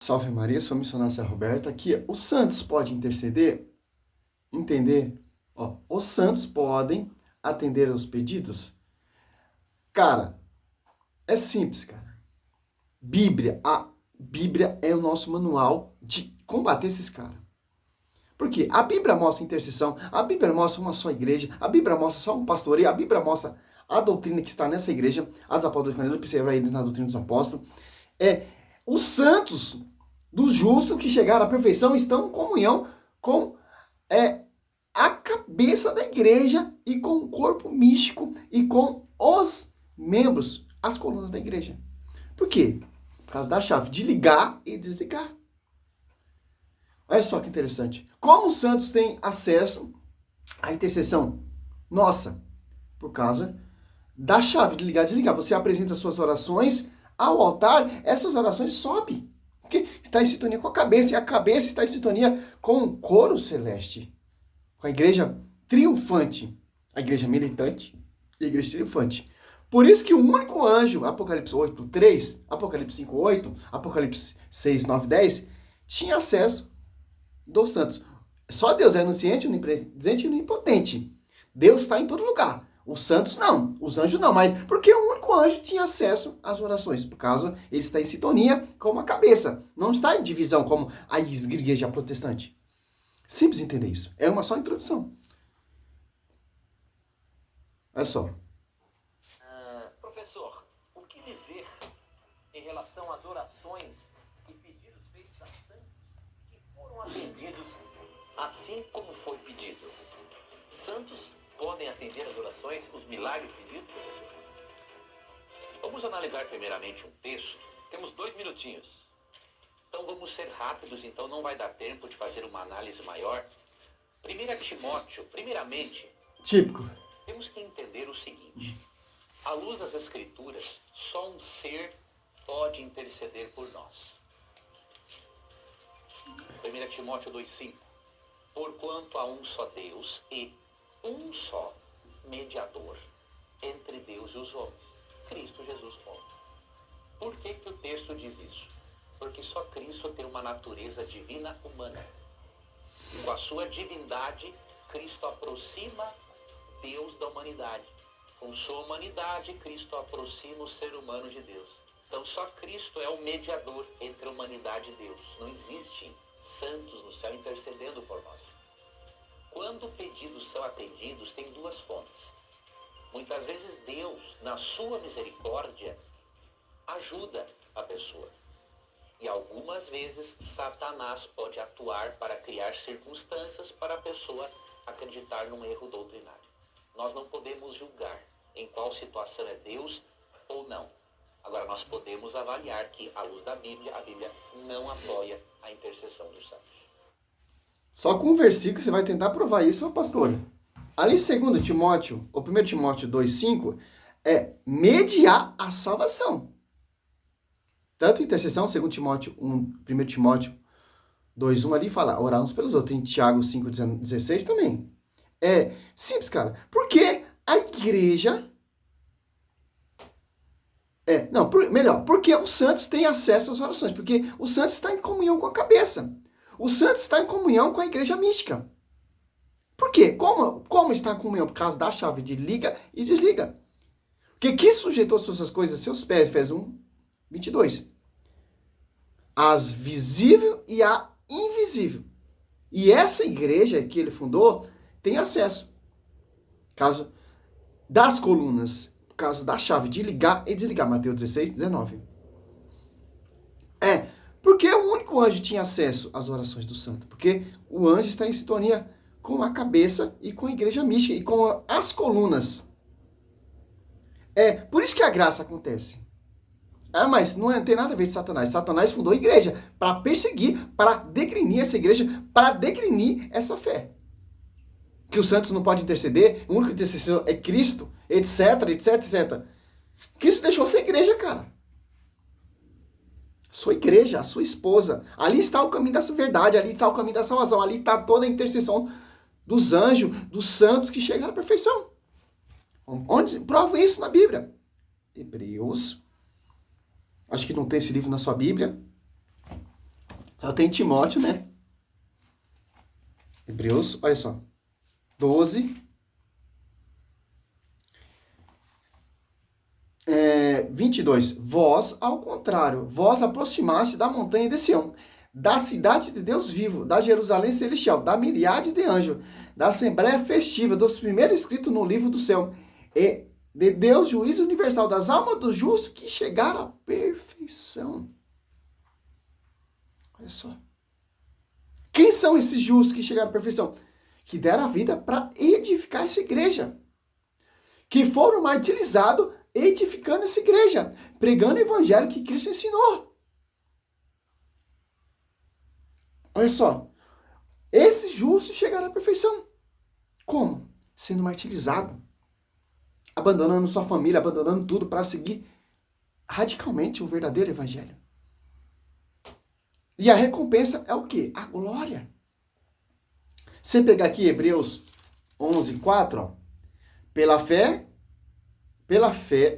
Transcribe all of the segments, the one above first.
Salve Maria, sou o missionário Zé Roberto. Aqui, os santos podem interceder? Entender? Ó, os santos podem atender aos pedidos? Cara, é simples, cara. A Bíblia é o nosso manual de combater esses caras. Por quê? A Bíblia mostra intercessão, a Bíblia mostra uma só igreja, a Bíblia mostra só um pastoreio, a Bíblia mostra a doutrina que está nessa igreja, as apóstolas do persevera na doutrina dos apóstolos. Os santos dos justos que chegaram à perfeição estão em comunhão com a cabeça da igreja e com o corpo místico e com os membros, as colunas da igreja. Por quê? Por causa da chave de ligar e desligar. Olha só que interessante. Como os santos têm acesso à intercessão? Nossa, por causa da chave de ligar e desligar. Você apresenta suas orações ao altar, essas orações sobem. Porque está em sintonia com a cabeça, e a cabeça está em sintonia com o coro celeste. Com a igreja triunfante, a igreja militante e a igreja triunfante. Por isso que o único anjo, Apocalipse 8:3, Apocalipse 5:8, Apocalipse 6:9-10, tinha acesso dos santos. Só Deus é onisciente, onipresente e onipotente. Deus está em todo lugar. Os santos não, os anjos não, mas porque o único anjo tinha acesso às orações, por causa ele está em sintonia com a cabeça, não está em divisão como a igreja protestante. Simples entender isso. É uma só introdução. Olha só. Professor, o que dizer em relação às orações e pedidos feitos a santos que foram atendidos assim como foi pedido? Santos podem atender as orações, os milagres pedidos, professor? Vamos analisar primeiramente um texto. Temos 2 minutinhos. Então vamos ser rápidos, então não vai dar tempo de fazer uma análise maior. 1 Timóteo, primeiramente, Típico. temos que entender o seguinte. À luz das Escrituras, só um ser pode interceder por nós. 1 Timóteo 2,5. Porquanto há um só Deus e um só mediador entre Deus e os homens, Cristo Jesus. Por que o texto diz isso? Porque só Cristo tem uma natureza divina humana. Com a sua divindade, Cristo aproxima Deus da humanidade. Com sua humanidade, Cristo aproxima o ser humano de Deus. Então só Cristo é o mediador entre a humanidade e Deus. Não existem santos no céu intercedendo por nós. Quando pedidos são atendidos, tem 2 fontes. Muitas vezes Deus, na sua misericórdia, ajuda a pessoa. E algumas vezes Satanás pode atuar para criar circunstâncias para a pessoa acreditar num erro doutrinário. Nós não podemos julgar em qual situação é Deus ou não. Agora, nós podemos avaliar que, à luz da Bíblia, a Bíblia não apoia a intercessão dos santos. Só com um versículo você vai tentar provar isso, pastor. Ali, 2 Timóteo, ou 1 Timóteo 2,5, é mediar a salvação. Tanto intercessão, 2 Timóteo 1 Timóteo 2,1 ali fala, orar uns pelos outros. Em Tiago 5,16 também. É simples, cara. Porque a igreja... porque os santos têm acesso às orações. Porque o santo está em comunhão com a cabeça. O santo está em comunhão com a igreja mística. Por quê? Como está em comunhão? Por causa da chave de liga e desliga. Porque quem sujeitou todas essas coisas a seus pés? Efésios 1:22. As visível e a invisível. E essa igreja que ele fundou tem acesso. Caso das colunas, por causa da chave de ligar e desligar. Mateus 16:19. Porque o único anjo tinha acesso às orações do santo. Porque o anjo está em sintonia com a cabeça e com a igreja mística e com as colunas. Por isso que a graça acontece. Mas não tem nada a ver com Satanás. Satanás fundou a igreja para perseguir, para degrinir essa igreja, para degrinir essa fé. Que os santos não podem interceder, o único intercessor é Cristo, etc, etc, etc. Cristo deixou essa igreja, cara. Sua igreja, a sua esposa. Ali está o caminho dessa verdade, ali está o caminho da salvação, ali está toda a intercessão dos anjos, dos santos que chegaram à perfeição. Onde prova isso na Bíblia? Hebreus. Acho que não tem esse livro na sua Bíblia. Só tem Timóteo, né? Hebreus, olha só. 12. 22. Vós, ao contrário, vós aproximaste da montanha de Sião, da cidade de Deus vivo, da Jerusalém celestial, da miríade de anjos, da assembleia festiva, dos primeiros escritos no livro do céu, e de Deus, juízo universal, das almas dos justos que chegaram à perfeição. Olha só. Quem são esses justos que chegaram à perfeição? Que deram a vida para edificar essa igreja. Que foram martirizados edificando essa igreja. Pregando o evangelho que Cristo ensinou. Olha só. Esses justos chegaram à perfeição. Como? Sendo martirizado. Abandonando sua família, abandonando tudo para seguir radicalmente o verdadeiro evangelho. E a recompensa é o quê? A glória. Você pegar aqui Hebreus 11, 4, ó. Pela fé,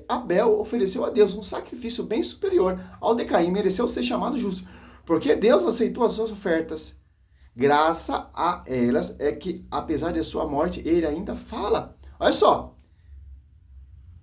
Abel ofereceu a Deus um sacrifício bem superior ao de Caim, mereceu ser chamado justo. Porque Deus aceitou as suas ofertas. Graça a elas é que, apesar de sua morte, ele ainda fala. Olha só.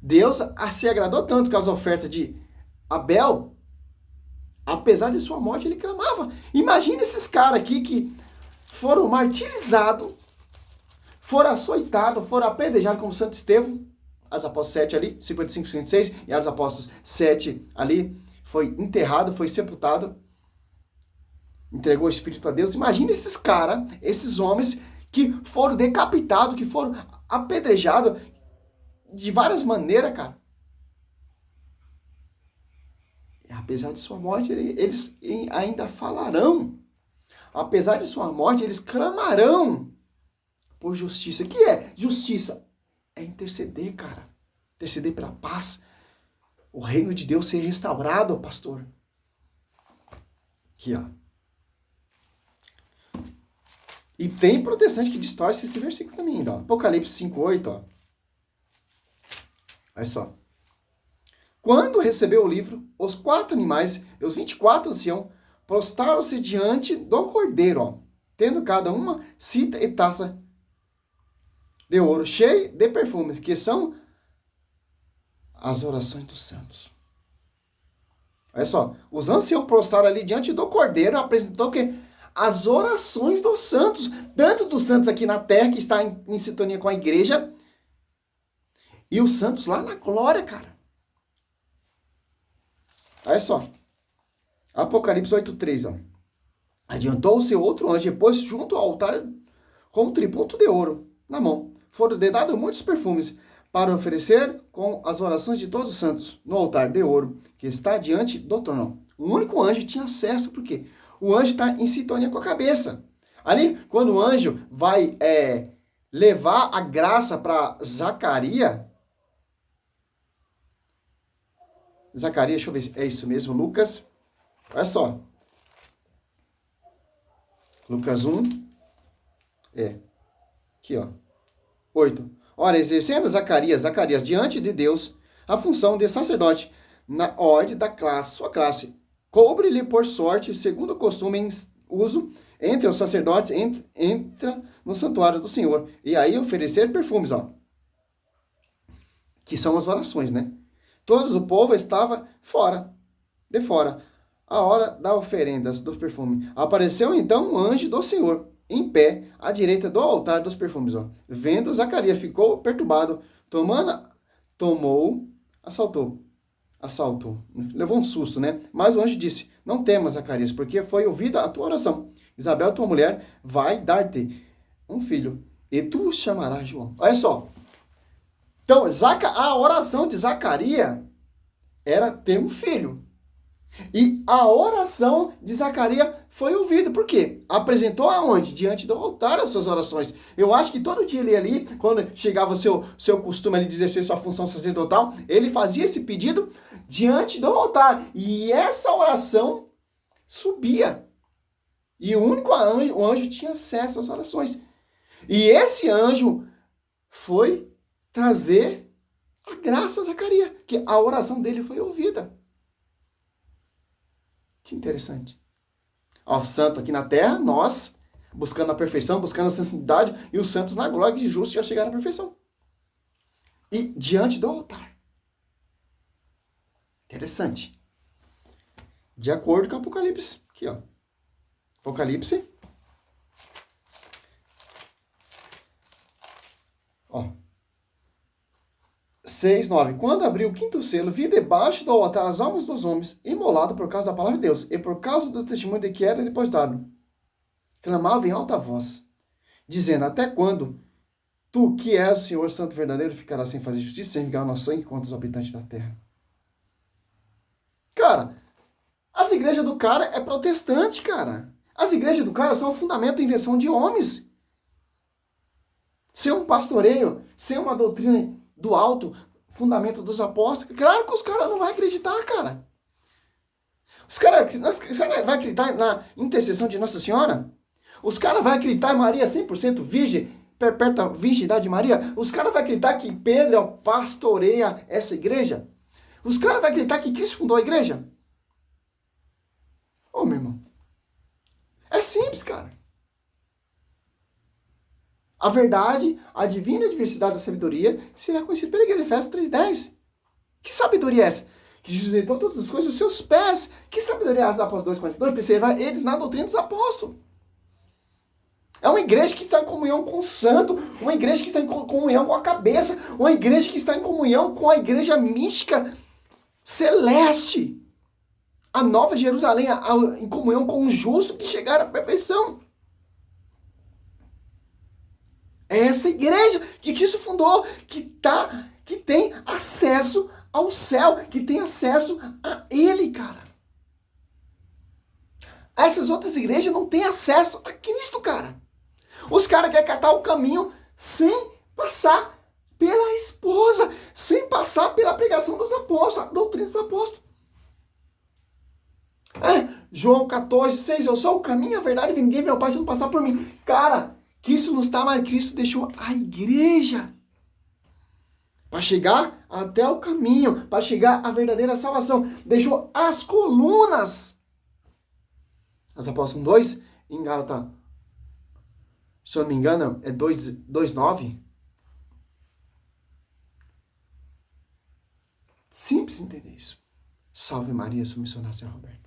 Deus se agradou tanto com as ofertas de Abel. Apesar de sua morte, ele clamava. Imagina esses caras aqui que foram martirizados, foram açoitados, foram apedrejados como Santo Estevão, Atos Apóstolos 7 ali, 55, 56, e Atos Apóstolos 7 ali, foi enterrado, foi sepultado, entregou o Espírito a Deus. Imagina esses caras, esses homens que foram decapitados, que foram apedrejados de várias maneiras, cara. Apesar de sua morte, eles ainda falarão. Apesar de sua morte, eles clamarão por justiça. O que é justiça? É interceder, cara. Interceder pela paz. O reino de Deus ser restaurado, pastor. Aqui, ó. E tem protestante que distorce esse versículo também, ó. Apocalipse 5:8, ó. Olha só. Quando recebeu o livro, os 4 animais e os 24 anciãos prostraram-se diante do cordeiro, ó, tendo cada uma cita e taça de ouro cheia de perfumes, que são as orações dos santos. Olha só, os anciãos prostraram ali diante do cordeiro, apresentou o quê? As orações dos santos, tanto dos santos aqui na terra, que está em sintonia com a igreja, e os santos lá na glória, cara. Olha só. Apocalipse 8:3, ó. Adiantou-se outro anjo e pôs junto ao altar com um tributo de ouro na mão. Foram dados muitos perfumes para oferecer com as orações de todos os santos no altar de ouro que está diante do trono. O único anjo tinha acesso, por quê? O anjo está em sintonia com a cabeça. Ali, quando o anjo vai levar a graça para Zacarias, deixa eu ver se é isso mesmo, Lucas. Olha só. Lucas 1. Aqui, ó. 8. Ora, exercendo Zacarias diante de Deus a função de sacerdote na ordem da sua classe. Cobre-lhe por sorte, segundo o costume em uso entre os sacerdotes, entra no santuário do Senhor. E aí oferecer perfumes, ó. Que são as orações, né? Todos o povo estava de fora, a hora da oferendas dos perfumes. Apareceu então um anjo do Senhor, em pé, à direita do altar dos perfumes. Ó. Vendo Zacarias, ficou perturbado, assaltou. Levou um susto, né? Mas o anjo disse, não temas, Zacarias, porque foi ouvida a tua oração. Isabel, tua mulher, vai dar-te um filho, e tu o chamarás João. Olha só. Então, a oração de Zacarias era ter um filho. E a oração de Zacarias foi ouvida. Por quê? Apresentou aonde? Diante do altar as suas orações. Eu acho que todo dia ele ali, quando chegava o seu costume ali de exercer sua função sacerdotal, ele fazia esse pedido diante do altar. E essa oração subia. E o anjo tinha acesso às orações. E esse anjo foi trazer a graça a Zacarias, que a oração dele foi ouvida. Que interessante. Ó, santo aqui na terra, nós, buscando a perfeição, buscando a santidade, e os santos na glória de justo já chegaram à perfeição. E diante do altar. Interessante. De acordo com o Apocalipse. Aqui, ó. Apocalipse. Ó. 6:9. Quando abriu o quinto selo, vi debaixo do altar as almas dos homens, imolados por causa da palavra de Deus, e por causa do testemunho de que era depositado. Clamavam em alta voz, dizendo, até quando tu, que és o Senhor Santo verdadeiro, ficarás sem fazer justiça, sem vingar o nosso sangue contra os habitantes da terra? Cara, as igrejas do cara é protestante, cara. As igrejas do cara são o fundamento da invenção de homens. Ser um pastoreio, ser uma doutrina do alto, fundamento dos apóstolos, claro que os caras não vão acreditar, cara. Os caras vão acreditar na intercessão de Nossa Senhora? Os caras vão acreditar em Maria 100% virgem, perpétua virgindade de Maria? Os caras vão acreditar que Pedro pastoreia essa igreja? Os caras vão acreditar que Cristo fundou a igreja? Ô, meu irmão. É simples, cara. A verdade, a divina diversidade da sabedoria será conhecida pela igreja. Efésios 3:10. Que sabedoria é essa? Que Jesus deitou todas as coisas aos seus pés. Que sabedoria é essa? Apóstolos 2:42. Preservar eles na doutrina dos apóstolos. É uma igreja que está em comunhão com o santo. Uma igreja que está em comunhão com a cabeça. Uma igreja que está em comunhão com a igreja mística celeste. A nova Jerusalém, em comunhão com o justo que chegaram à perfeição. É essa igreja que Cristo fundou, que tem acesso ao céu, que tem acesso a Ele, cara. Essas outras igrejas não têm acesso a Cristo, cara. Os caras querem catar o caminho sem passar pela esposa, sem passar pela pregação dos apóstolos, a doutrina dos apóstolos. João 14:6, eu sou o caminho, a verdade, e ninguém vem ao Pai se não passar por mim. Cara, Cristo não está, mas Cristo deixou a igreja para chegar até o caminho, para chegar à verdadeira salvação. Deixou as colunas. As Apóstolos 2, em Gálatas, se eu não me engano, é 2:9. Simples entender isso. Salve Maria, sou missionário Roberto.